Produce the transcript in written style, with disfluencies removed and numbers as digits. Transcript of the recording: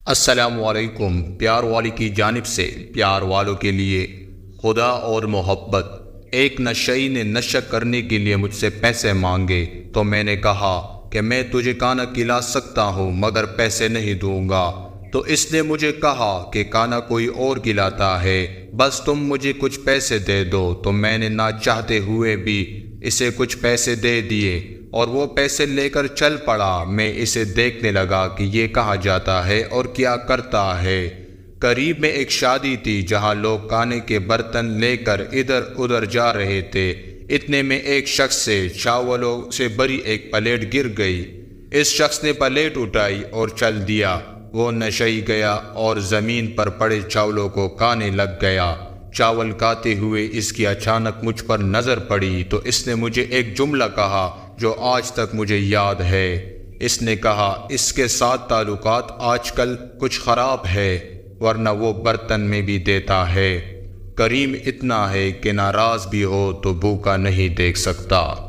السلام علیکم۔ پیار والی کی جانب سے پیار والوں کے لیے خدا اور محبت۔ ایک نشئی نے نشہ کرنے کے لیے مجھ سے پیسے مانگے تو میں نے کہا کہ میں تجھے کھانا کھلا سکتا ہوں مگر پیسے نہیں دوں گا۔ تو اس نے مجھے کہا کہ کھانا کوئی اور کھلاتا ہے، بس تم مجھے کچھ پیسے دے دو۔ تو میں نے نہ چاہتے ہوئے بھی اسے کچھ پیسے دے دیے اور وہ پیسے لے کر چل پڑا۔ میں اسے دیکھنے لگا کہ یہ کہاں جاتا ہے اور کیا کرتا ہے۔ قریب میں ایک شادی تھی جہاں لوگ کھانے کے برتن لے کر ادھر ادھر جا رہے تھے۔ اتنے میں ایک شخص سے چاولوں سے بھری ایک پلیٹ گر گئی۔ اس شخص نے پلیٹ اٹھائی اور چل دیا۔ وہ نشئی گیا اور زمین پر پڑے چاولوں کو کھانے لگ گیا۔ چاول کھاتے ہوئے اس کی اچانک مجھ پر نظر پڑی تو اس نے مجھے ایک جملہ کہا جو آج تک مجھے یاد ہے۔ اس نے کہا، اس کے ساتھ تعلقات آج کل کچھ خراب ہے، ورنہ وہ برتن میں بھی دیتا ہے۔ کریم اتنا ہے کہ ناراض بھی ہو تو بھوکا نہیں دیکھ سکتا۔